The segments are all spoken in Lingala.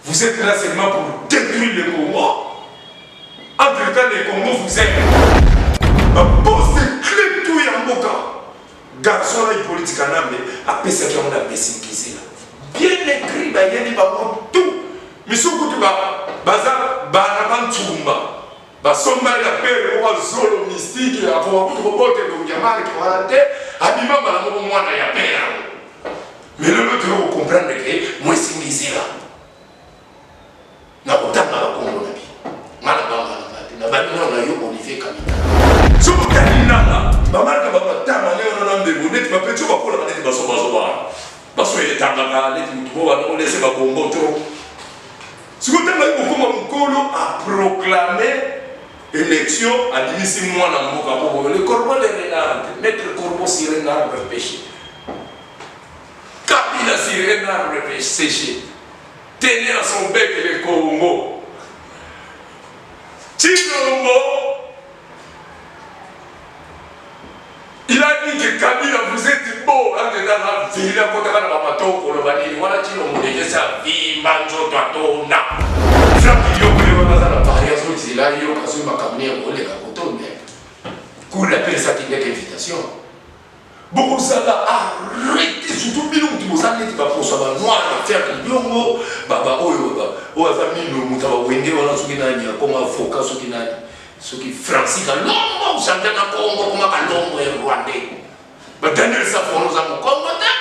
Vous êtes là seulement pour détruire le Congo. Entre-temps, les Congo vous aiment. Ma poste clé tout et en moka. Garçon là, il politique en âme, après ça, on a baissé qui là. Bien écrit, il y a des tout. Mais ce que tu vas, Banaman Tumba, Basomba la paix, le zolo mystique, la pour robote, le Yamal qui va la tête, Abima Banamo, moi, il y a paix. Mais le l'autre, vous comprenez que moi, c'est ici là. Na kutanga la Congo na bi. Mala bamba na babina na yo Olivier Kamita. So kanina ba marka ba tama leo na mbe bonnet ba pecho ba kola ba baso ba. Baso ile tanga ka le mutubo ba no laisser ba bombo to. Siko tanga ko koma mukolo a proclamer élection à l'initie moi na mboka ko le corbeau de Renard, mettre corbeau sur Renard repêché. Kabila sur Renard repêché. Tenez à son bec les Congo. Chilombo, il a dit que Kabila, vous êtes beau, hein, dans la ville, quand on a un bateau pour le vanille, voilà Chilombo, déjà sa vie, manjo, toi, na. Franck, il y a la barrière, il y a un camion, il y a un coton, mais. Qu'on appelle ça qui n'est qu'invitation. Beaucoup ça là, arrêtez, surtout bien que vous allez pour ça, noir, faire que l'homme, baba, oh, famille, nous, nous, wenge, voilà, ce qui n'a ni, comme un foca, ce qui francis, l'homme, vous savez, un Congo, comme un homme, et rwandais. Mais Daniel Safon, nous avons combattu.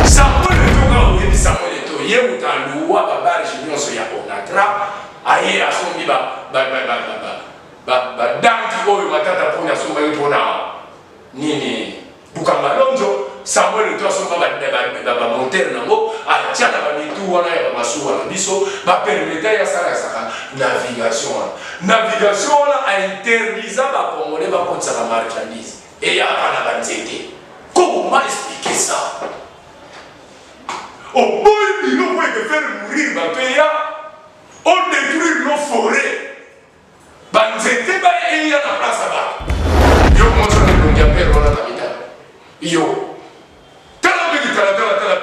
Samuel Etoga, oui, Samuel Etoga, il y a un loi, baba, je dis, on se y a on attrape, aïe, à son biba, danti, oh, matata, pour la somme, pour la, ni. Bukamba Lonzo, Samuel Etoga son ba monter nango, a tiana ba mitu wana ya masu wana biso, ba permettre ya sala navigation. Navigation a interdit ba Congolais ba contre la marchandise. Et ya pas la banzete. Comment expliquer ça? Au bout il nous peut faire mourir ba peya, on détruit nos forêts. Banzete ba et ya na place ba. Yo montre le ngia perro na capital. Yo, tala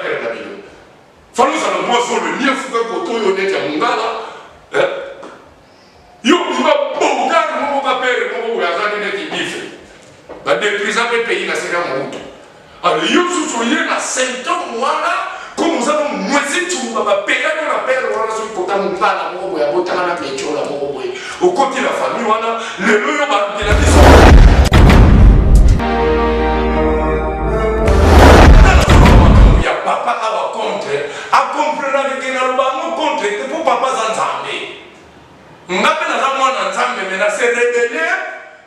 père la ville. Fallu ça le moisson le mien fouga koto yo net ya mungala. Yo, il va bogar mon père mon gazani net bife. Ba détruire le pays na sera moto. Alors yo sousoyer na symptôme wana comme nous avons moisi tu ba payer na père wana so kota mungala mo ya botana na pecho la mo boy. Au côté la famille wana le yo ba de la maison. Papa a contre, a comprendre que nous avons contre, que pour papa Zanzambe. Nous avons un Zanzambe, mais c'est rebelle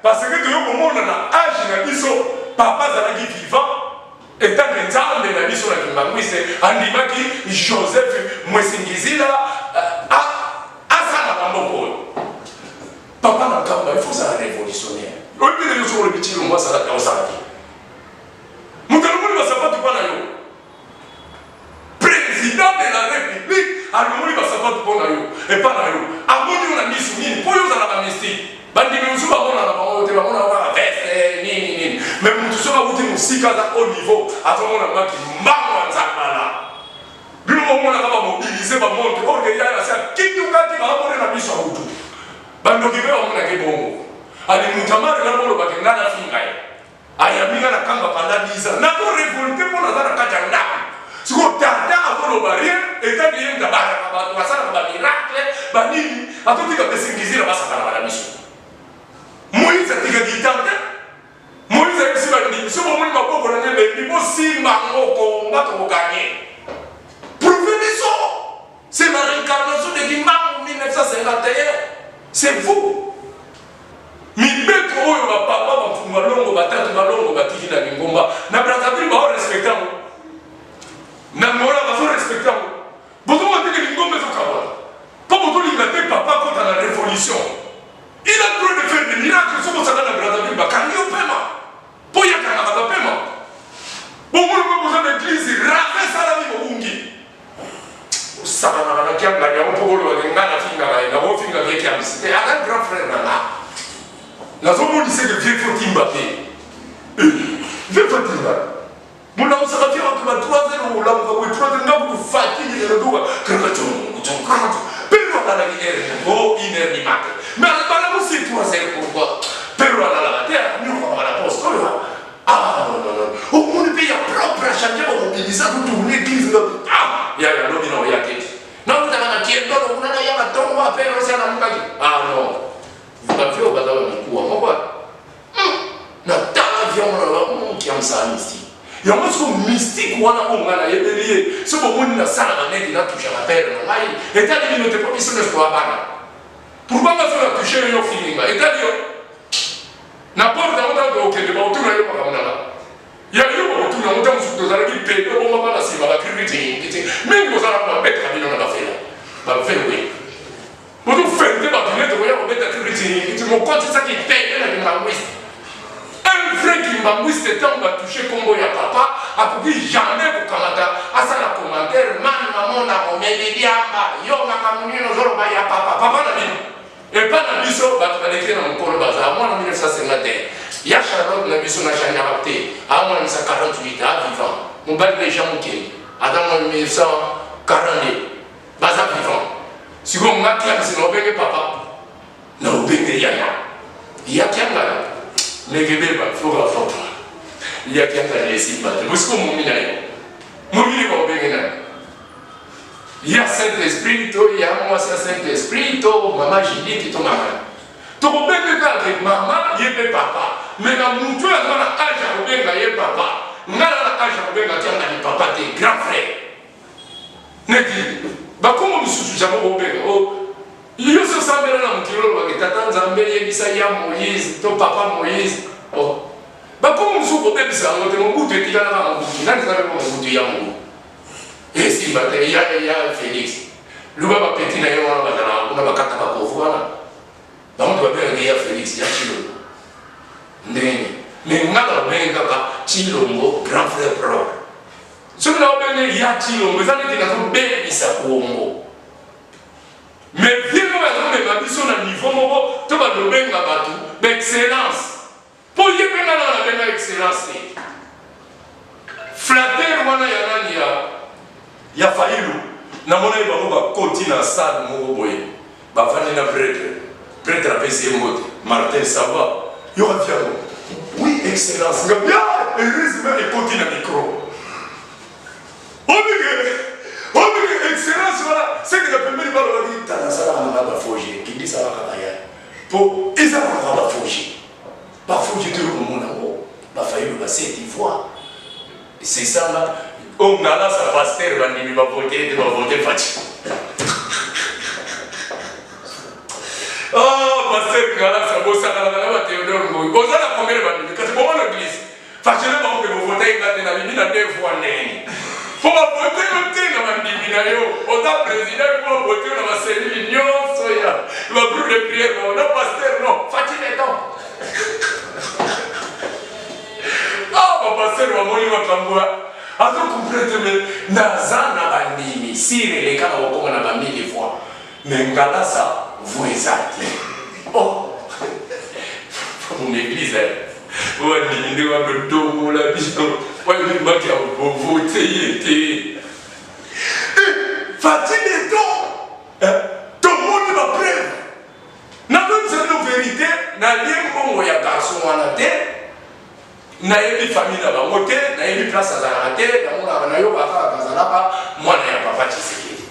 parce que nous avons un âge de papa Zanzambe vivant, étant un Zanzambe de la mission de Kimbangui, c'est Andimaki, Joseph, Mwesingizila, à Salamambo. Papa n'a pas il faut ça révolutionnaire. Au lieu de nous sur le petit, on va ça la cause. Nous devons savoir du pas président de la République, à l'homme va savoir pour nous et pas nous. À mon niveau, on a mis sous mine, pour nous, on a amnistie. Bandi nous sommes on a veste, ni. Mais nous sommes à aussi au niveau, à ce moment-là, qui marre en Zakana. Du moment où on a mobilisé, on montre, oh, il y a ça, qui nous a dit, on a mis sur Hutu. Bando qui veut, on a dit bon. Allez, nous avons dit, on a dit, on a dit, ayamina na kamba pendant 10 ans. N'a pas révolté pour la zone de Kajanda. Si vous tardez à vous le barrière, et quand il y a un tabac, vous avez un miracle, banini, à tout ce que vous avez la mission. Moïse a dit que Moïse a dit que si vous avez un si vous gagner. Prouvez ça. C'est la réincarnation de Guimard en 1951. C'est vous. Mibeko oyo ba papa ba fuma longo batatu balongo batiki na ngomba na Brazzaville ba respectant na mora ba respectant bozo ba tiki ngomba zo kabala pas bozo libérer papa contre la révolution. Il a trop de faire des miracles sur ça na Brazzaville ba kanyo pema po ya kana ba pema bon mo besoin d'église rafe sala ni bongi ça na kianga ya mpoko lo ngana finga na ho finga ke kiam c'était un grand frère là. La zone lycée de vieux Fatim Mbappé. Vieux Fatim Mbappé. Mon nom sera fait entre 3-0, là on va 3-0, vous fatiguez le dos. va faire aussi à la mukaki. Ah non. Vous avez fait au bazar de Moukoua. Pourquoi? Na tala vion qui am ça mystique. Il y a un mot mystique ou on a lié. Ce que vous na sala na net il a touché la terre na mai. Et t'as dit notre profession de sport bana. Pourquoi on va toucher le feeling? Et t'as dit n'importe où que le autour là yo pas là. Il y a eu autour là on t'a sous dans la vie paix on va pas la cible la critique. Même vous allez pas mettre la vie dans la faire. Bah fait oui. Vous nous faites des bâtiments de voyage on met la critique. Tu me comptes ça qui paye là dans la un vrai qui m'a dit que on va toucher Congo ya papa, a pu jamais pour Kamata, à ça la commentaire, man, maman, na mon médiamba, yo, ma camouine, nos jours, ya papa, papa n'a vu. Et pas n'a vu ça, bah, tu vas l'écrire dans mon colo bazar, moi en 1951. Ya Charlotte n'a vu son achat n'arrêté, à moi en 1948, à vivant. Mon bal les gens qui, à dans 1942, bazar vivant. Si vous m'avez dit, c'est n'obéit papa, n'obéit yaya. Ya qui a là. Mais il faut la faute. Il y a qui a laissé battre. Vous savez comment il y a Saint-Esprit, il y a moi, Saint-Esprit, maman, j'ai dit que ton maman. Tu peux bien avec maman, il y a papa. Mais dans mon tour, on a âge à bien gagner papa. On a âge à bien gagner papa, tes grands frères. Bah, comment nous sommes jamais au bien? Il y a ce samedi là, mon kilo, qui t'attend, Zambé, il y a Moïse, ton papa Moïse. Oh. Bah, comment nous sommes bien, ça, on a mon bout de Tigana, mon bout de mon bout de Yamou. Et si, il y a Félix. Le baba petit, il y a un bakata pour voir. Bah, on doit bien dire Félix, il y a Chilo. Mais on a bien Chilo, grand frère propre. Ce qu'on a bien il y a Chilo, mais ça n'est pas un bébé, ça pour moi. Mais viens ma mission à niveau, tu vas le bien battu, d'excellence. Pour y aller dans la excellence. Flatter, il y a failli. Na mona il va continuer à ça, mon boy. Va faire un prêtre. Prêtre à PC mode. Martin, ça va. Il y aura bien. Oui, excellence. Bien, heureusement, il continue à micro. Excellence, voilà. C'est que la première fois, on dit, t'as ça là, on va fauger. Qui dit ça va travailler. Pour, ils ont va fauger. Pas fauger tout le monde en haut. Pas failli le passer 10 fois. C'est ça là. On a là, ça passe terre, il va voter, Fatih. Oh, pasteur, là, ça bosse, ça va, Théodore, on a la première bande, quand c'est pour l'église. Fatih, là, on peut voter, il a mis la 2 fois l'année. Pour voter, on a président, pour voter, on a cellule, il va brûler les prières, on a pasteur, non, Fatih, les temps. Ah, mon pasteur, on va mourir à Kamboua. Alors, comprendre, mais Naza n'a pas mis, si les cas n'a pas mis des fois. Mais Ngala, ça, vous exactez. Oh, mon église, vous avez dit, vous avez dit, vous avez dit, vous avez dit, vous avez dit, Fatih les dons, tout le monde va prendre. N'a pas une vérité, n'a rien bon, il y a garçon à la tête. Na yebi famille na bango te na yebi place azala te na yo baka kazalaka mwana ya papa Tshisekedi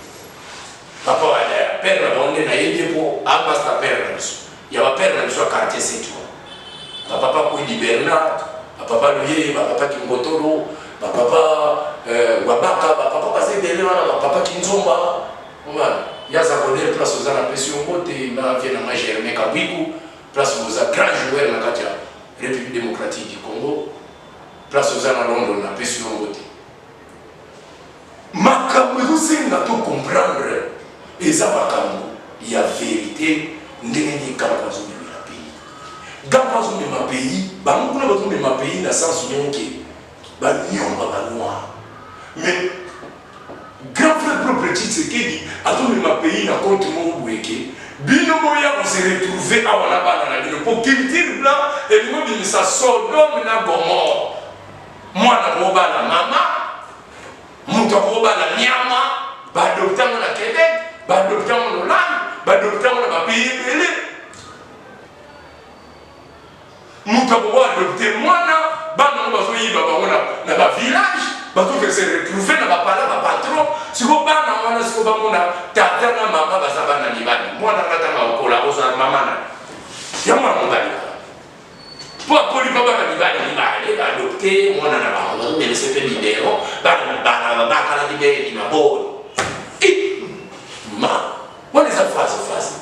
papa wala père na bango na yebi po amasta père na biso ya ba père na biso quartier setu papa ko di Bernard papa Luye papa Kingotoro papa Wabaka papa Zedele wana papa Kinzomba mwana ya za connaître place ozana pression côté na vient na Germain Kabiku place oza grand joueur na katia République démocratique du Congo, place aux à Londres, on a pu sur le côté. Makamou, c'est n'a tout comprendre. Et ça, Makamou, il y a vérité, n'est pas Gampazou de ma pays. Gampazou de ma pays, Bamou de ma pays, n'a sens où qui est noir. Mais, grand frère propre petit, qui dit, à tout de ma pays, n'a compte mon bouéké. Bino boya on s'est retrouvé à Wanabana pour culture blanc et nous dit ça Sodome na Gomorrhe. Moi na roba la mama, muto roba la nyama, ba docteur na Québec, ba docteur na Hollande, ba docteur na pays belé. Muto roba docteur mwana, ba na ba zoyi ba na ba village, ba to que se retrouver na ba pala ba patron, si vous ba na wana so bamona tata na mama bazaba na mibali mwana ngata maokola oza mama na ya mwana mobali po akoli baba na mibali adopté mwana na bango mais c'est pas libéro bana bakala libéré ni mabolo ma wana eza phase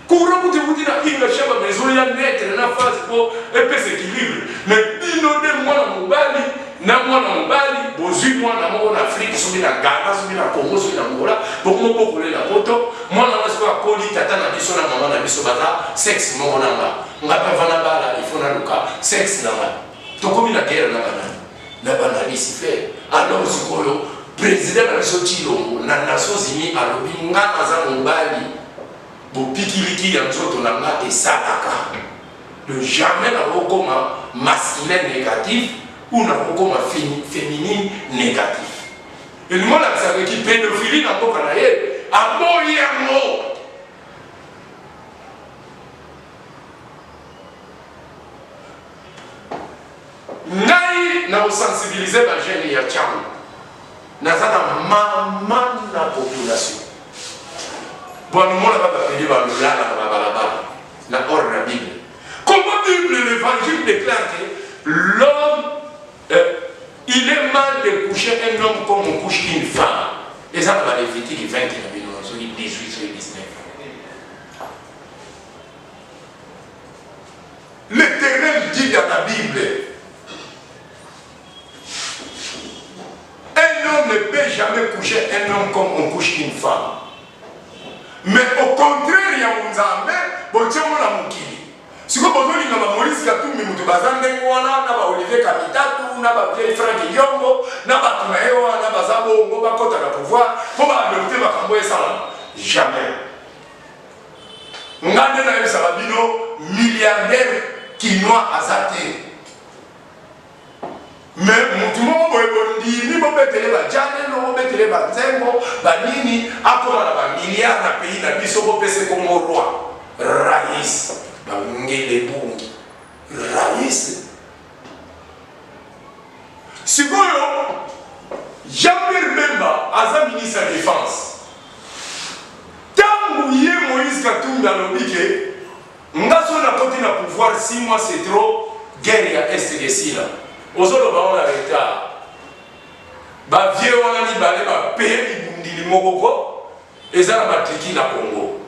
courant kuti kuti na inga shamba maison ya netre na phase po epesa équilibre mais bino de mwana mobali na mwana mobali bozwi mwana moko na Afrique soki na Ghana soki na Congo soki na Angola bokomo bokolela poto mwana wana soki akoli tata na biso na mama na biso baza sexe moko na nga pavana bala il faut na luka sexe na nga tokomi na guerre na banalisi fe alors sikoyo président na biso Tshilombo na Nations Unies alobi nga naza mobali bopikiliki ya nzoto na nga esalaka de jamais na kokoma masculin négatif ou na kokoma féminine négatif elingo lakisaka ki pédophilie na mboka na ye aboyi yango ngai na osensibilize bagene ya tiango naza na mama na population bonomona babapeli balolala na babalabala na ordre na Bible. Comment Bible l'évangile déclare que l'homme il est mal de coucher un homme comme on couche une femme. Et ça va Lévitique 20 sur 18 sur 19. L'Éternel dit dans la Bible, un homme ne peut jamais coucher un homme comme on couche une femme. Mais au contraire, il y a un Nzambe, bon tiens mon amokili. Si vous avez dit que Maurice Katumbi mutu bazande ngwana na ba Olivier Kamitatu na ba Pierre Franck Yongo na ba Tumayo na ba Zabo ngo ba kota na pouvoir pour ba adopter ba kambo esala jamais. Ngande na yo sababino milliardaire kinois azate. Mais mutu mo bondi ni bo betele ba jane no bo betele ba nzengo ba nini akoma na ba milliards na pays na biso bo pese comme roi rais ba ngele bungi rais sikoyo Jean-Pierre Bemba aza ministre de défense tangu ye Moïse Katumbi alobike ngaso na koti na pouvoir 6 mois c'est trop guerre ya est de sila ozoloba on a retard ba vie wana ni bale ba pe bibundili mokoko eza na matriki na Congo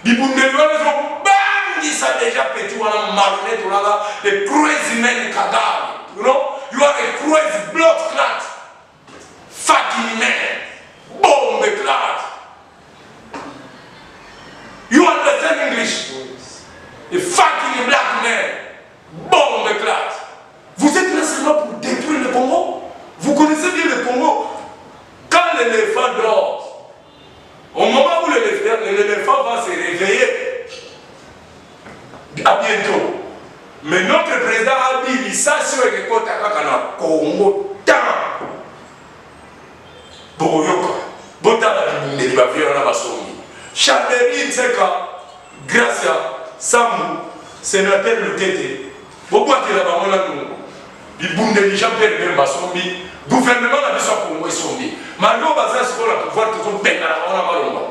bibundeli wana zo bangi sa déjà petit wana marionnette wana les cruels humains Kagame you know you are a cruel blood clot fucking man bomb clot you understand English a fucking black man bomb clot. Vous êtes là seulement pour détruire le Congo. Vous connaissez bien le Congo. Quand l'éléphant dort, au moment où l'éléphant va se réveiller, à bientôt. Mais notre président a dit, il s'assure que quand on a Congo, tant. Boyoka, Botala, il va faire la bassonie. Chanderi, Tseka, Gracia, Samu, sénateur Lutete. Pourquoi tu l'as pas nous? Il boum de Jean-Pierre Bemba sombi, gouvernement na biso Congo sombi. Malgré baza sur la pouvoir tout on peine na ona malomba.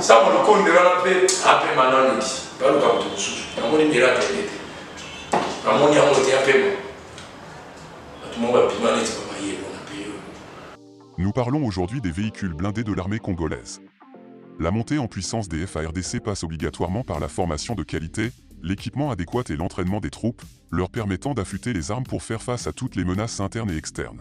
Ça mon compte de la paix après maintenant dit. Pas le cas tout sous. Na moni mira tete. Na moni a monté après moi. Tout le monde va piment les pas mailler on a payé. Nous parlons aujourd'hui des véhicules blindés de l'armée congolaise. La montée en puissance des FARDC passe obligatoirement par la formation de qualité, l'équipement adéquat et l'entraînement des troupes, leur permettant d'affûter les armes pour faire face à toutes les menaces internes et externes.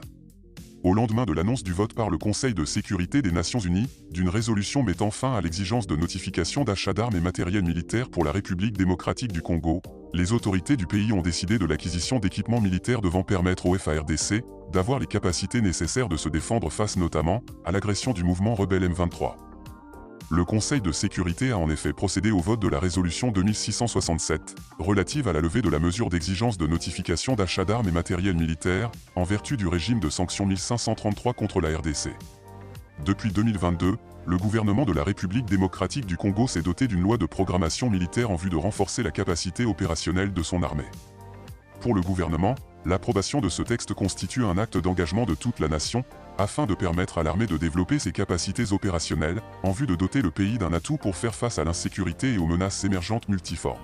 Au lendemain de l'annonce du vote par le Conseil de sécurité des Nations Unies, d'une résolution mettant fin à l'exigence de notification d'achat d'armes et matériel militaire pour la République démocratique du Congo, les autorités du pays ont décidé de l'acquisition d'équipements militaires devant permettre aux FARDC d'avoir les capacités nécessaires de se défendre face notamment à l'agression du mouvement rebelle M23. Le Conseil de sécurité a en effet procédé au vote de la résolution 2667, relative à la levée de la mesure d'exigence de notification d'achat d'armes et matériel militaire, en vertu du régime de sanctions 1533 contre la RDC. Depuis 2022, le gouvernement de la République démocratique du Congo s'est doté d'une loi de programmation militaire en vue de renforcer la capacité opérationnelle de son armée. Pour le gouvernement, l'approbation de ce texte constitue un acte d'engagement de toute la nation, afin de permettre à l'armée de développer ses capacités opérationnelles, en vue de doter le pays d'un atout pour faire face à l'insécurité et aux menaces émergentes multiformes.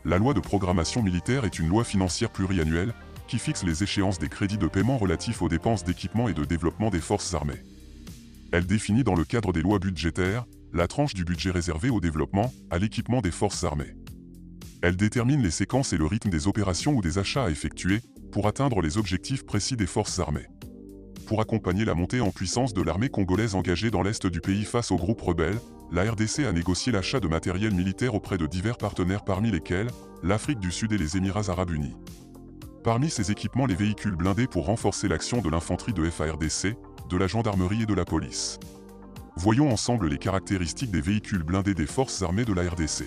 La loi de programmation militaire est une loi financière pluriannuelle, qui fixe les échéances des crédits de paiement relatifs aux dépenses d'équipement et de développement des forces armées. Elle définit dans le cadre des lois budgétaires, la tranche du budget réservé au développement, à l'équipement des forces armées. Elle détermine les séquences et le rythme des opérations ou des achats à effectuer, pour atteindre les objectifs précis des forces armées. Pour accompagner la montée en puissance de l'armée congolaise engagée dans l'est du pays face aux groupes rebelles, la RDC a négocié l'achat de matériel militaire auprès de divers partenaires parmi lesquels l'Afrique du Sud et les Émirats arabes unis. Parmi ces équipements, les véhicules blindés pour renforcer l'action de l'infanterie de FARDC, de la gendarmerie et de la police. Voyons ensemble les caractéristiques des véhicules blindés des forces armées de la RDC.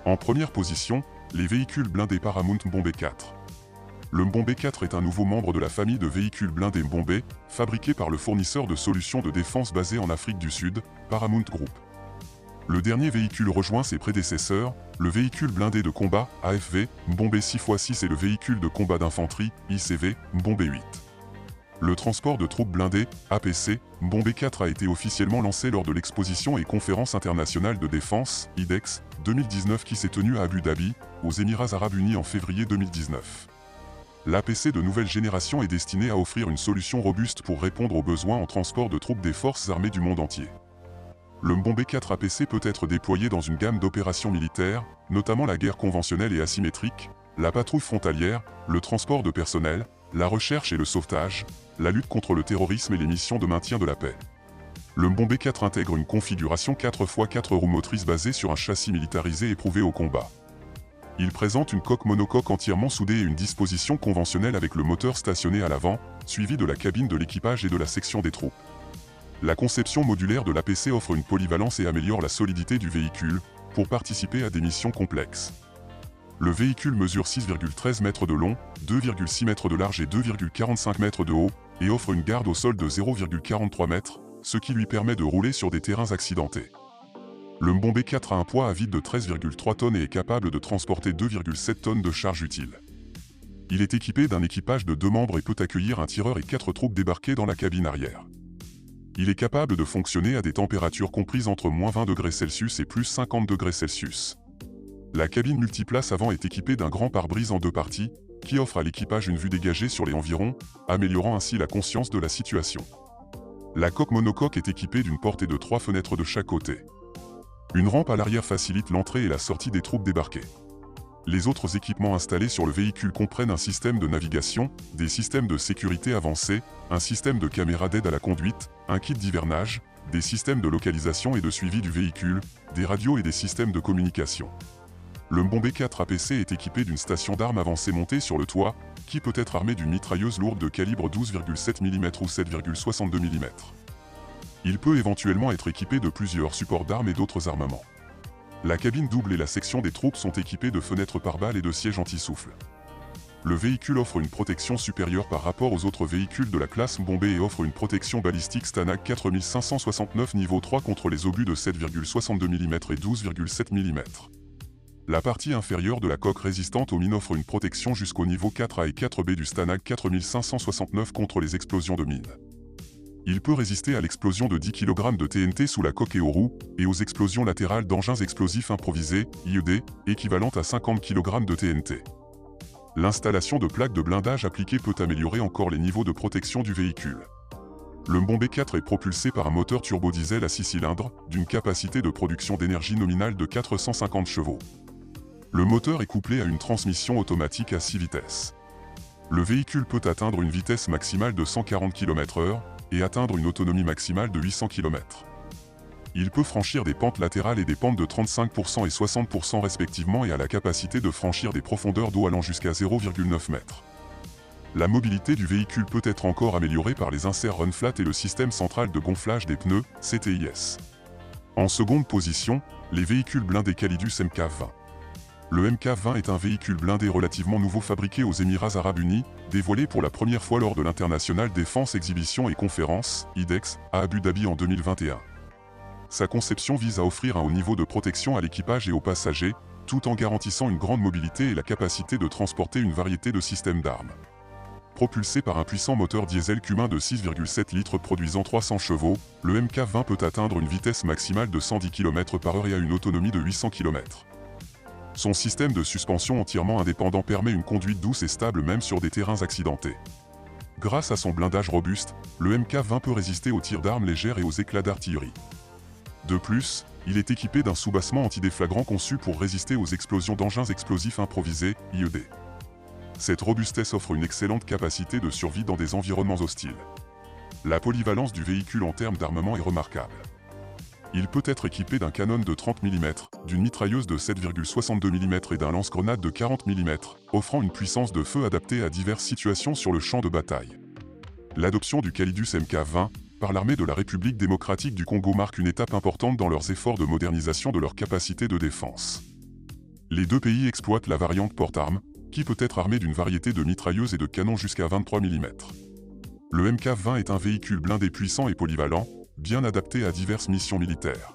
En première position, les véhicules blindés Paramount Mbombé 4. Le Mbombé 4 est un nouveau membre de la famille de véhicules blindés Mbombé, fabriqué par le fournisseur de solutions de défense basé en Afrique du Sud, Paramount Group. Le dernier véhicule rejoint ses prédécesseurs, le véhicule blindé de combat, AFV, Mbombé 6x6 et le véhicule de combat d'infanterie, ICV, Mbombé 8. Le transport de troupes blindées, APC, Mbombé 4 a été officiellement lancé lors de l'exposition et conférence internationale de défense, IDEX, 2019 qui s'est tenue à Abu Dhabi, aux Émirats arabes unis en février 2019. L'APC de nouvelle génération est destiné à offrir une solution robuste pour répondre aux besoins en transport de troupes des forces armées du monde entier. Le Mbombé 4 APC peut être déployé dans une gamme d'opérations militaires, notamment la guerre conventionnelle et asymétrique, la patrouille frontalière, le transport de personnel, la recherche et le sauvetage, la lutte contre le terrorisme et les missions de maintien de la paix. Le Mbombé 4 intègre une configuration 4x4 roues motrices basée sur un châssis militarisé éprouvé au combat. Il présente une coque monocoque entièrement soudée et une disposition conventionnelle avec le moteur stationné à l'avant, suivi de la cabine de l'équipage et de la section des troupes. La conception modulaire de l'APC offre une polyvalence et améliore la solidité du véhicule, pour participer à des missions complexes. Le véhicule mesure 6,13 mètres de long, 2,6 mètres de large et 2,45 mètres de haut, et offre une garde au sol de 0,43 mètres, ce qui lui permet de rouler sur des terrains accidentés. Le Mbombé 4 a un poids à vide de 13,3 tonnes et est capable de transporter 2,7 tonnes de charge utile. Il est équipé d'un équipage de 2 membres et peut accueillir un tireur et 4 troupes débarquées dans la cabine arrière. Il est capable de fonctionner à des températures comprises entre -20 degrés Celsius et +50 degrés Celsius. La cabine multiplace avant est équipée d'un grand pare-brise en 2 parties, qui offre à l'équipage une vue dégagée sur les environs, améliorant ainsi la conscience de la situation. La coque monocoque est équipée d'une porte et de 3 fenêtres de chaque côté. Une rampe à l'arrière facilite l'entrée et la sortie des troupes débarquées. Les autres équipements installés sur le véhicule comprennent un système de navigation, des systèmes de sécurité avancés, un système de caméra d'aide à la conduite, un kit d'hivernage, des systèmes de localisation et de suivi du véhicule, des radios et des systèmes de communication. Le Mbombé 4 APC est équipé d'une station d'armes avancée montée sur le toit, qui peut être armée d'une mitrailleuse lourde de calibre 12,7 mm ou 7,62 mm. Il peut éventuellement être équipé de plusieurs supports d'armes et d'autres armements. La cabine double et la section des troupes sont équipées de fenêtres pare-balles et de sièges anti-souffle. Le véhicule offre une protection supérieure par rapport aux autres véhicules de la classe Mbombé et offre une protection balistique Stanag 4569 niveau 3 contre les obus de 7,62 mm et 12,7 mm. La partie inférieure de la coque résistante aux mines offre une protection jusqu'au niveau 4A et 4B du Stanag 4569 contre les explosions de mines. Il peut résister à l'explosion de 10 kg de TNT sous la coque et aux roues, et aux explosions latérales d'engins explosifs improvisés, IED, équivalentes à 50 kg de TNT. L'installation de plaques de blindage appliquées peut améliorer encore les niveaux de protection du véhicule. Le Mbombé 4 est propulsé par un moteur turbo-diesel à 6 cylindres, d'une capacité de production d'énergie nominale de 450 chevaux. Le moteur est couplé à une transmission automatique à 6 vitesses. Le véhicule peut atteindre une vitesse maximale de 140 km/h, et atteindre une autonomie maximale de 800 km. Il peut franchir des pentes latérales et des pentes de 35% et 60% respectivement et a la capacité de franchir des profondeurs d'eau allant jusqu'à 0,9 m. La mobilité du véhicule peut être encore améliorée par les inserts Run-Flat et le système central de gonflage des pneus, CTIS. En seconde position, les véhicules blindés Calidus MK20. Le MK20 est un véhicule blindé relativement nouveau fabriqué aux Émirats arabes unis, dévoilé pour la première fois lors de l'International Defense Exhibition et Conférence, IDEX, à Abu Dhabi en 2021. Sa conception vise à offrir un haut niveau de protection à l'équipage et aux passagers, tout en garantissant une grande mobilité et la capacité de transporter une variété de systèmes d'armes. Propulsé par un puissant moteur diesel cumain de 6,7 litres produisant 300 chevaux, le MK20 peut atteindre une vitesse maximale de 110 km/h et a une autonomie de 800 km. Son système de suspension entièrement indépendant permet une conduite douce et stable même sur des terrains accidentés. Grâce à son blindage robuste, le MK20 peut résister aux tirs d'armes légères et aux éclats d'artillerie. De plus, il est équipé d'un soubassement antidéflagrant conçu pour résister aux explosions d'engins explosifs improvisés, IED. Cette robustesse offre une excellente capacité de survie dans des environnements hostiles. La polyvalence du véhicule en termes d'armement est remarquable. Il peut être équipé d'un canon de 30 mm, d'une mitrailleuse de 7,62 mm et d'un lance-grenade de 40 mm, offrant une puissance de feu adaptée à diverses situations sur le champ de bataille. L'adoption du Calidus MK20 par l'armée de la République démocratique du Congo marque une étape importante dans leurs efforts de modernisation de leur capacité de défense. Les deux pays exploitent la variante porte-armes, qui peut être armée d'une variété de mitrailleuses et de canons jusqu'à 23 mm. Le MK20 est un véhicule blindé puissant et polyvalent, bien adapté à diverses missions militaires.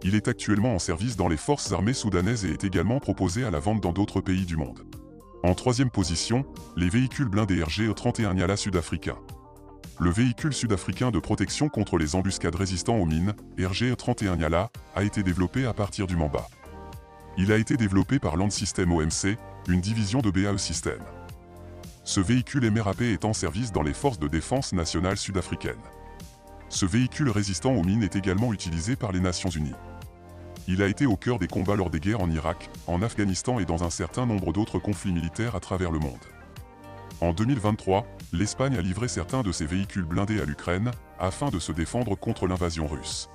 Il est actuellement en service dans les forces armées soudanaises et est également proposé à la vente dans d'autres pays du monde. En troisième position, les véhicules blindés RGE-31 Nyala sud-africains. Le véhicule sud-africain de protection contre les embuscades résistant aux mines, RGE-31 Nyala, a été développé à partir du Mamba. Il a été développé par Land System OMC, une division de BAE Systems. Ce véhicule MRAP est en service dans les forces de défense nationales sud-africaines. Ce véhicule résistant aux mines est également utilisé par les Nations Unies. Il a été au cœur des combats lors des guerres en Irak, en Afghanistan et dans un certain nombre d'autres conflits militaires à travers le monde. En 2023, l'Espagne a livré certains de ses véhicules blindés à l'Ukraine, afin de se défendre contre l'invasion russe.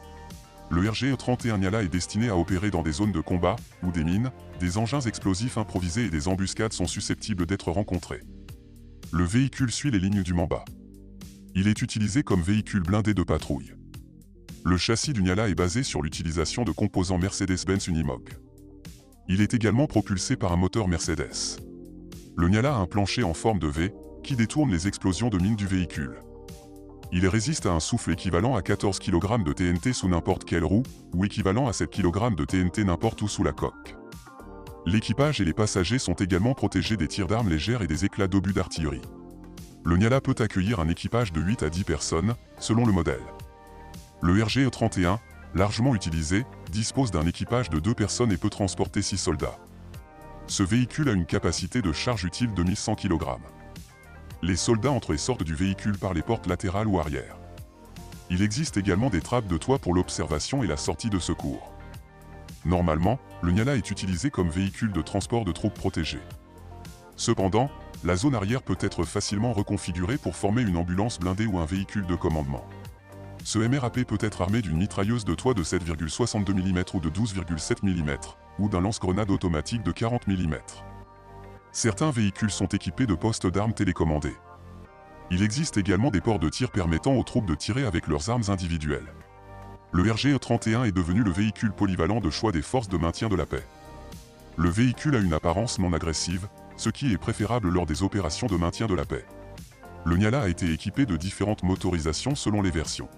Le RGE-31 Nyala est destiné à opérer dans des zones de combat, où des mines, des engins explosifs improvisés et des embuscades sont susceptibles d'être rencontrés. Le véhicule suit les lignes du Mamba. Il est utilisé comme véhicule blindé de patrouille. Le châssis du Nyala est basé sur l'utilisation de composants Mercedes-Benz Unimog. Il est également propulsé par un moteur Mercedes. Le Nyala a un plancher en forme de V, qui détourne les explosions de mine du véhicule. Il résiste à un souffle équivalent à 14 kg de TNT sous n'importe quelle roue, ou équivalent à 7 kg de TNT n'importe où sous la coque. L'équipage et les passagers sont également protégés des tirs d'armes légères et des éclats d'obus d'artillerie. Le Nyala peut accueillir un équipage de 8 à 10 personnes, selon le modèle. Le RGE-31, largement utilisé, dispose d'un équipage de 2 personnes et peut transporter 6 soldats. Ce véhicule a une capacité de charge utile de 1100 kg. Les soldats entrent et sortent du véhicule par les portes latérales ou arrière. Il existe également des trappes de toit pour l'observation et la sortie de secours. Normalement, le Nyala est utilisé comme véhicule de transport de troupes protégées. Cependant, la zone arrière peut être facilement reconfigurée pour former une ambulance blindée ou un véhicule de commandement. Ce MRAP peut être armé d'une mitrailleuse de toit de 7,62 mm ou de 12,7 mm, ou d'un lance-grenade automatique de 40 mm. Certains véhicules sont équipés de postes d'armes télécommandés. Il existe également des ports de tir permettant aux troupes de tirer avec leurs armes individuelles. Le RGE-31 est devenu le véhicule polyvalent de choix des forces de maintien de la paix. Le véhicule a une apparence non agressive, ce qui est préférable lors des opérations de maintien de la paix. Le Nyala a été équipé de différentes motorisations selon les versions.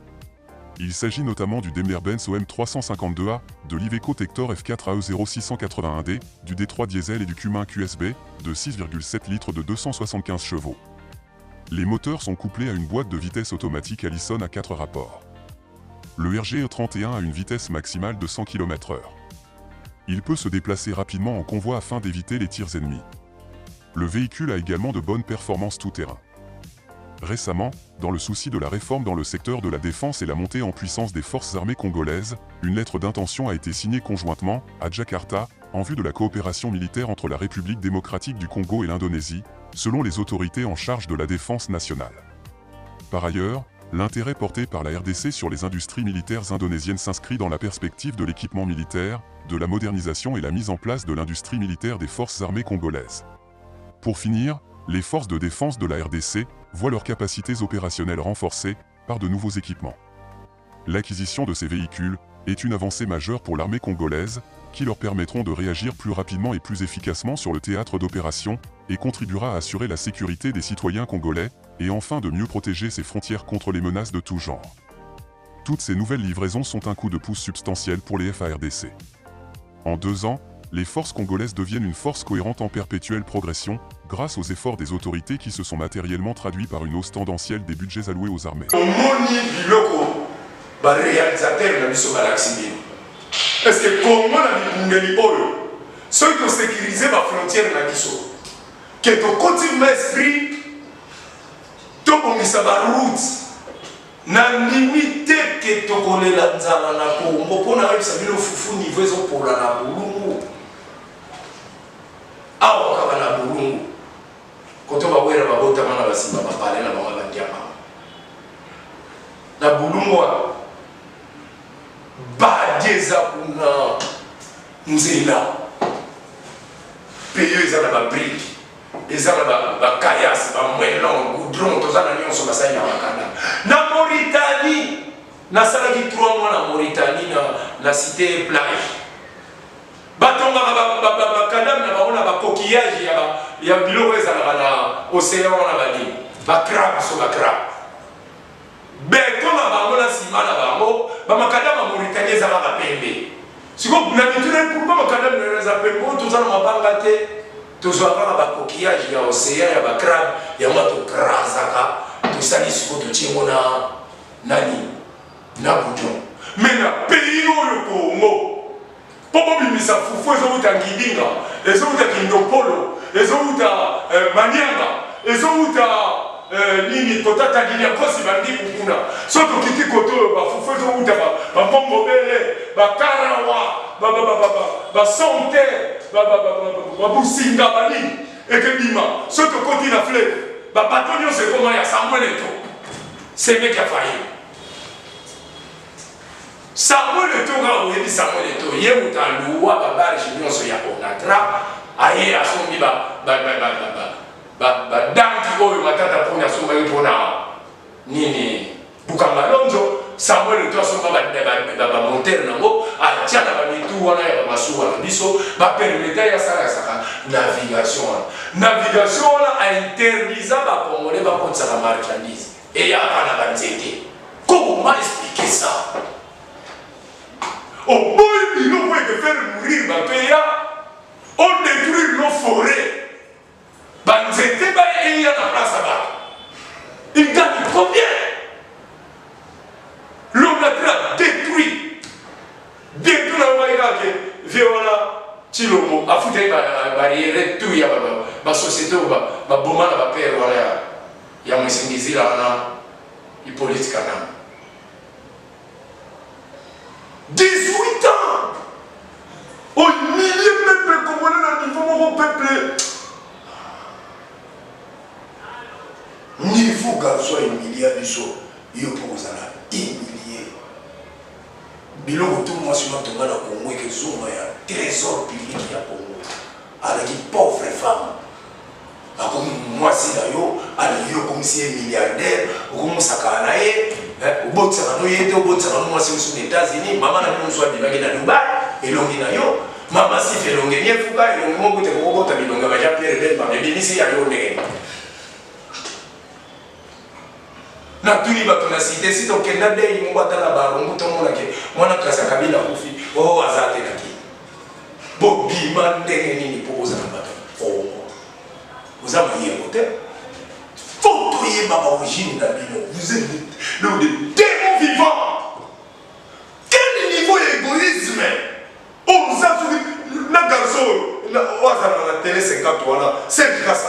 Il s'agit notamment du Daimler-Benz OM352A, de l'Iveco Tector F4 AE0681D, du D3 Diesel et du Cumin QSB, de 6,7 litres de 275 chevaux. Les moteurs sont couplés à une boîte de vitesse automatique Allison à 4 rapports. Le RGE-31 a une vitesse maximale de 100 km/h. Il peut se déplacer rapidement en convoi afin d'éviter les tirs ennemis. Le véhicule a également de bonnes performances tout-terrain. Récemment, dans le souci de la réforme dans le secteur de la défense et la montée en puissance des forces armées congolaises, une lettre d'intention a été signée conjointement, à Jakarta, en vue de la coopération militaire entre la République démocratique du Congo et l'Indonésie, selon les autorités en charge de la défense nationale. Par ailleurs, l'intérêt porté par la RDC sur les industries militaires indonésiennes s'inscrit dans la perspective de l'équipement militaire, de la modernisation et la mise en place de l'industrie militaire des forces armées congolaises. Pour finir, les forces de défense de la RDC voient leurs capacités opérationnelles renforcées par de nouveaux équipements. L'acquisition de ces véhicules est une avancée majeure pour l'armée congolaise, qui leur permettront de réagir plus rapidement et plus efficacement sur le théâtre d'opération, et contribuera à assurer la sécurité des citoyens congolais, et enfin de mieux protéger ses frontières contre les menaces de tout genre. Toutes ces nouvelles livraisons sont un coup de pouce substantiel pour les FARDC. En 2 ans, les forces congolaises deviennent une force cohérente en perpétuelle progression, grâce aux efforts des autorités qui se sont matériellement traduits par une hausse tendancielle des budgets alloués aux armées. Omoni biloko ba réalisateur na biso balaksi. Est-ce que Congo na bibungeli oyo ceux qui ont sécurisé ma frontière na biso que to continue esprit to bongisa ba route na limite que to kolela nzala na Congo pona yebisa bino fufu niveau ezopola na bulungu awa kaba na bulungu koto bawera babotama na basimba bapale na bango bandiama na bulungu badieza kuna nzela peyo eza na babrike eza na bakayasi bamwelon goudron toza na nyonso basali na makanda na Mauritanie nasalaki 3 mois na Mauritanie na cité plage batongaka bakadame na bango na bakokillage ya biloko ezalaka na océan wana bani bakrabe so bakrabe beto na bango na nsima na bango bamakadame ya Mauritanie ezalaka pembe sikoyo na mituna pourkua makadame eza pembe toza na mabanga te tozwaka na bakokillage ya océan ya bakrabe yango tokrazaka tosali sikoyo totiengo na nani na boudron me na pays oyo Congo po bobimisa fufu ezowuta ngidinga ezowuta kindopolo ezowuta manianga ezowuta nini kotata gilia kosi bandiku kuna so tokiti koto oyo bafufu ezowuta bambongobele bakarawa basonte babusinga banini ekebima so tokoti na fleuve babato nyonso ekoma ya Samuel Eto'o semeki afaye Samuel Eto'o nga oyebi Samuel Eto'o ye mutu aluwa babarge nyonso ya Onatra aye asombi badanki oyo matata poni asombaki mpona nini bukangalonzo Samuel Eto'o asomba bamontere nango atia na bamitu wana ya bamasuwa na biso bapermeta ya salasaka navigation wana navigation wana ainterdisa bakongole bakotisaka marchandise eyaka na banzete comment expliquer ça au bout biloko eke faire mourir bapeya on détruire nos forêts banzete baeya na place bato il gagne combien l'Onatra détruit na waikake vie wana Chilombo afute barrière tout ya société baboma na bapere wana ya Mwisingizila wana Hippolyte Kanama 18 ans au millier de peuple congolais na niveau mon peuple niveau garçon humilié biso yo pozala humilié biloko tout moi sur notre na Congo que zoma ya trésor public ya Congo avec une pauvre femme comme moi si là yo ali yo comme si milliardaire comme sakana ye obotsa no yete obotsa no moi si aux États-Unis maman na nous soit bimaki na Dubai elongi na yo mama si fait longue nie fuka elongi mo bote ko bota bilonga ba Jean Pierre Bemba mais binisi ya yo ndenge na tuni bato na cité si to kenda de mo bata na barongo to mona ke mwana klasa kabila kufi o azate na ki bobi mandenge nini poza na bato vous avez un côté faut trouver ma origine d'abino vous êtes des démons vivants quel niveau d'égoïsme on nous a fait la garçon la télé 50 voilà c'est grâce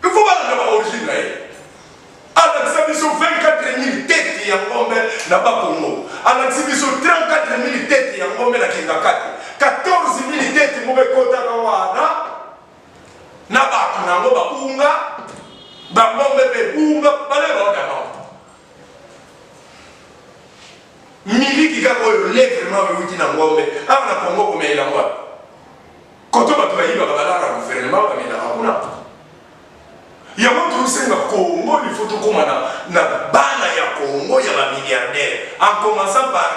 il faut pas la origine là à l'exhibition 24 000 têtes en Gombe n'a pas Congo à l'exhibition 34 000 têtes en Gombe na Kingakati 14 000 têtes mauvais kota na na bato nango baunga bangombe pe unga bale baodama miliki kaka oyo lèvrement beuti na ngombe awa na Congo komeela ngwa koto bato bayibaka balala gouvernement bamelaka kuna yango tosenga Congo il faut tokoma na bana ya Congo ya bamilliardaire en commençant par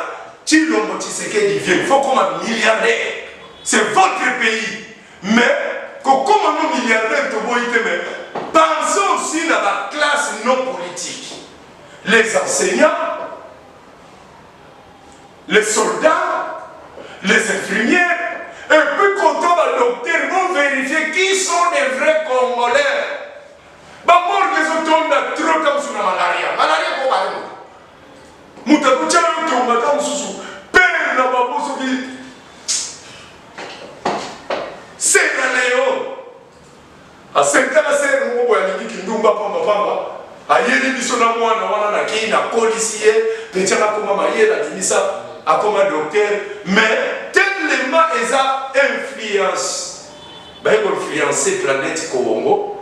Chilombo Tshisekedi il faut comme un milliardaire c'est votre pays mais comme un milliardaire, mais pensons aussi dans la classe non politique. Les enseignants, les soldats, les infirmières, et puis quand on va docteur, on va vérifier qui sont les vrais Congolais. Bamor des automnes a trop comme sur la malaria. Malaria pour parler. Moutakucha yo tomba comme sous. Père na baboso qui. C'est la Léon. A sentana c'est nous boya ni kindumba pamba pamba. Ayeli biso na mwana wana na ki na policier, petit na koma mayela dimisa akoma docteur, mais tellement eza influence. Ba influencer planète Congo.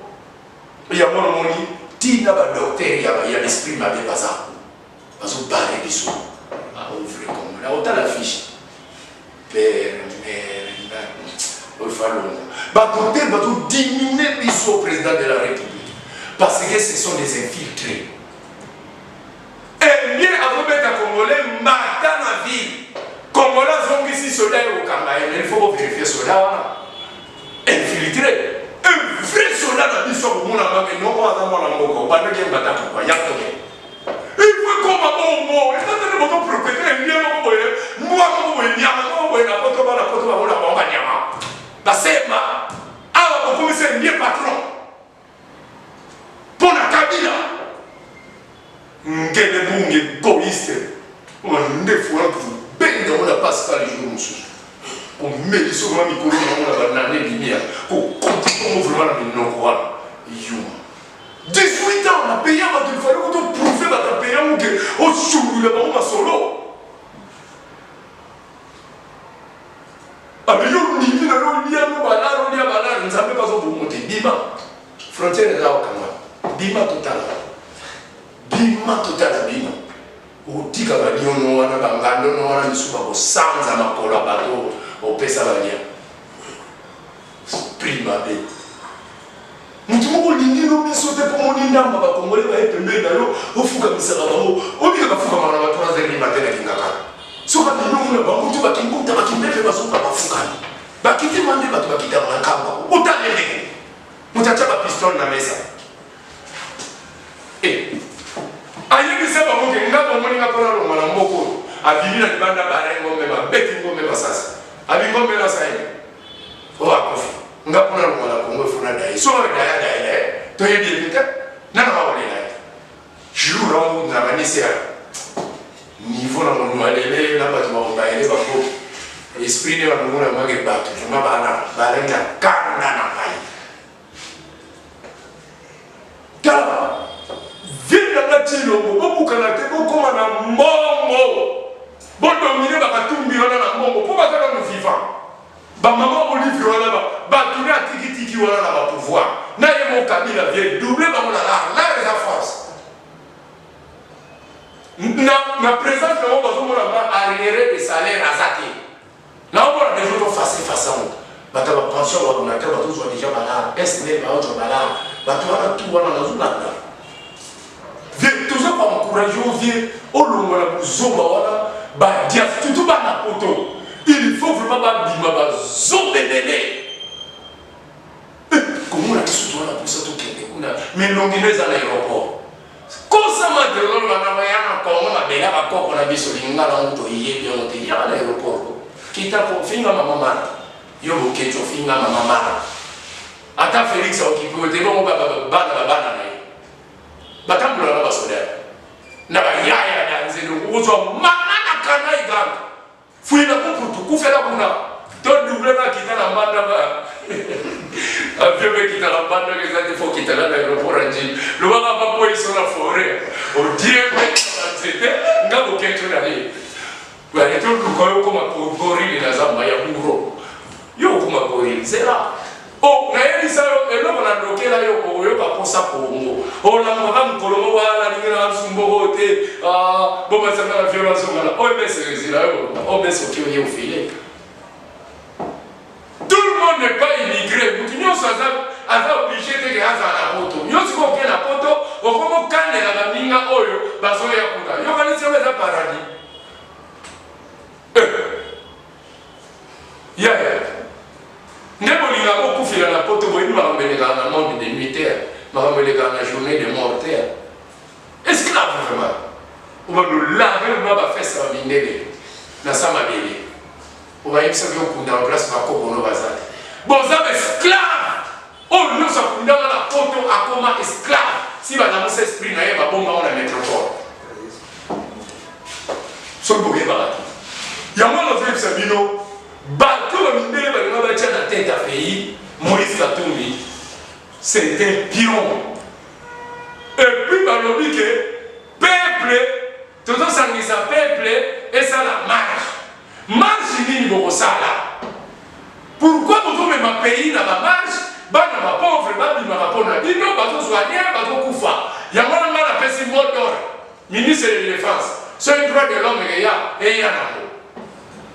Il y a mon moni, tina ba docteur il y a l'esprit ma bien baza. Bazo parler biso. Ah ouvre comme là autant la fiche. Père il faut bah docteur va tout diminuer biso président de la République. Parce que ce sont des infiltrés. Et bien avant mettre à Congolais, matin la ville. Congolais sont ici soldats au Cameroun. Il faut vérifier cela. Infiltré. Un vrai soldat n'a dit ça pour mon ami, mais non, on a mon amour. On va dire qu'il y a un bataille. Il faut comme un bon mot. Il faut que nous propriétaires bien moi, la pote c'est ma. Ah, vous c'est bien patron. Pour la Kabila. Ngene bunge égoïste. On ne fois vous ben dans la passe pas les jours monsieur. On met les sur ma micro dans la banane lumière. Pour continuer vraiment la non quoi. 18 ans, on a payé à votre famille, on a prouvé à ta payé au chou là on a solo. Ah mais yo ni na lo lia no balaro nous avons pas pour monter bima. Frontière là au Kama. Bima total. Bima total bima. O tika ba liono wana bangando no wana misuba ko sanza makolo bato o pesa balia. Prima be. Mutu moko lingi no biso te pour mon ndamba ba Congolais ba epembe na yo ofuka misala bango. Obika ka fuka mana ba 3h du matin na kingaka. Soka bino na bango tu ba kinguta ba kimbele ba soka ba fuka. Ba kiti mande ba tu ba kita na kamba. Utalele. Mutacha ba pistol na mesa. Ayebi seba moke ngabo moni ngapona lo mala mboko abimi na libanda bare ngombe ba beti ngombe ba sasa abi ngombe na sai o akofi ngapona lo mala kongo funa dai so ba dai to yebi bita na na ba wale dai jura mo na manisia niveau na mo malele na ba mo ba ele ba ko esprit ne ba mo na mage ba to ma ba na ba le na kana na pai ta Tilo, beaucoup canate, beaucoup na mbongo. Bon dominer ba katumbi wana na mbongo. Pour battre nos vivants. Ba maman Olivier wana ba tourner à tiki tiki wana na ba pouvoir. Na ye mon Kabila vient doubler ba mona là les force. Na présence na ba zo mona ba arriéré de salaire azaki. Na on va des jours face façon. Ba ta ba pension ba na ta ba toujours déjà bala. Est ne ba autre bala. Ba to wana tout wana na zo na. Tout ça pour encourager aux vieux, au long de la zomba, bah, dire tout bas la poto. Il faut vraiment pas dire, bah, zombe bébé. Comment on a surtout la pousse à tout Québec, mais l'onguineuse à l'aéroport. Constamment de l'eau, la navayana, comme on a bien la coque, on a vu sur l'ingala, on a dit, on a dit, à l'aéroport. Qui t'a pour finir ma maman, yo, ok, tu finis ma maman. Attends, Félix, qui peut te dire, on va banana. Batambula na basoda na ba yaya na nzelo uzo manana kana iganga fuina ko kufela kuna to double na kita na mbanda ba avyo kita na mbanda ke zate fo kita na aéroport anji lo ba ba boy sur la forêt au dieu na zete ngabo ketu na ni wa eto ko ma ko gorili na zamba ya buro yo kuma gorili zera. Oh, naye sayo eloko na dokela yo ko yo ka posa ko ngo. O la mama mkolo wala ni na sumbo te bo ba sana la violence ngala. O be se zira yo. O be so ki yo file. Tout le monde n'est pas immigré. Mutinyo saza ava obligé de gaza na poto. Yo siko ke na poto o komo kane na baminga oyo bazo ya kuda. Yo kani se za paradis. Yeah. Nebo linga ko kufila na poto boyi makambelega na monde de militaire, makambelega na journée de mortaire. Esclave vraiment. On va nous laver, on va faire ça mindele. Na sama bele. On va y observer au coup dans place ma kokono bazat. boza esclave oyo nyonso akundanga na poto akoma esclave si balamusa esprit na ye babombango na métropole soki boyebaka te yango nazoyebisa bino bato bamindele balinga batya na tete ya pays Moïse Katumbi c'est un pion et puis balobi ke peuple tozosangisa peuple esala marche nini bokosala pourquoi bozomema pays na bamarche bana bapauvre babimaka mpona bino bazozwa nie bazokufa yango na nga napesi mot d'ordre ministre de défense soki droit de l'homme eya nango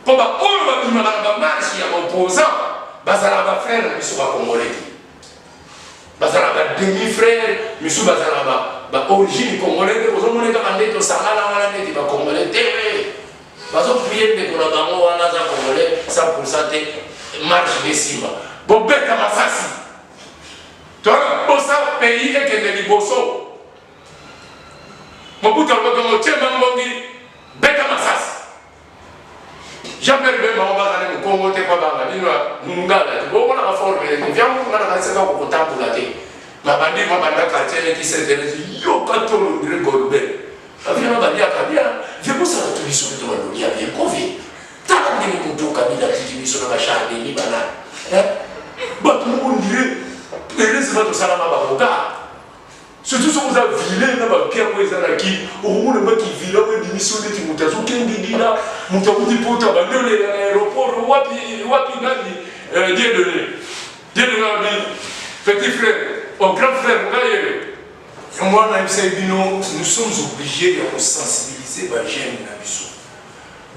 mpo baoyo babimaka na bamarche ya baopposant bazala bafrère na biso bacongolais bazala bademi-frère misu bazala baorigine congolais te ozomona kaka nde tosangana wana ndeti bacongolais te bazoprie ndeko na bango wana aza congolais 100% te marche nesimba bobeta masasi tobosa pays ekende liboso mobutu alobaka motiema mbongi beta masasi jamais bemba ngo bazali mokongo te kwa banga bino mungala te bomonaka forme vyango ngana kaseka kokotambola te mabandi mabandaka tiene kisendelezi yoka tolondire golbe avyana baliaka bia vyekosala to biso to balolia bien kovi tala ndenge moto kabila titi biso na bashande ni banana bato mondire elezi bato salama bakoka surtout soki oza vile na bapierre oyo ezalaki okomona maki vile oyo edimiso ndeti moto azokendedila moto akuti mpota bandolela na aéroport wapi nani diedone abi petit frère au grand frère ngai yango wana yebisa bino nous sommes obligés ya kosensibiliser bagene na biso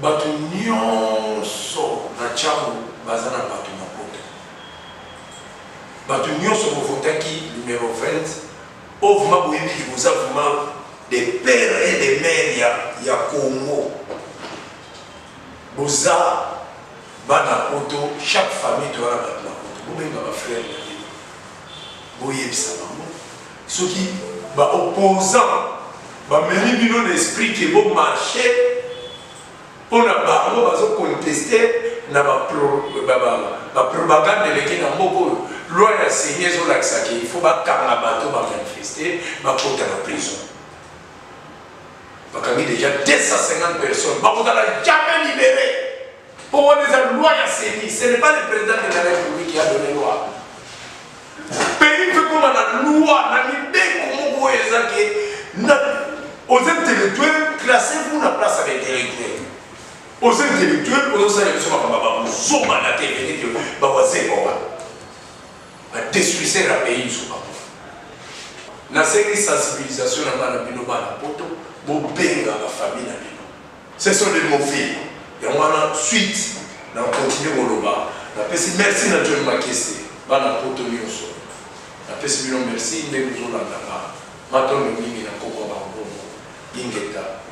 bato nyonso na ntiango baza na bato na poto bato nyonso bovotaki numéro 20 au vraiment boyebi boza vraiment des pères et des mères ya Congo boza bana poto chaque famille doit la bato na poto bobenga bafrère na bino boyebisa bango soki baopposant bamemi bino na esprit ke bomarche mpona bango bazoconteste na bapropagande eleki na mboka oyo loi ya seigne ezolakisaki il faut bakanga bato bamanifeste bakota na prison bakangi déjà 250 personnes bakozala jamais libéré mpo wana eza loi ya seigne ce n'est pas le président de la république qui a donné loi pays mpe koma na loi na mibeko moko oyo ezaki aux intellectuels classez-vous na place ya intellectuel aux intellectuels ozosala biso makambo bazoma na te veneke bawazeba wana badétruisere ya pays biso bango nasengi sensibilisation na bana bino bana poto bobenga bafamille na bino ce sont des mauvais yango wana suite na continue koloba napesi merci na John Makese bana poto nyonso napesi bino merci ndenge ozolandanga matondo mingi na koko bango ingeta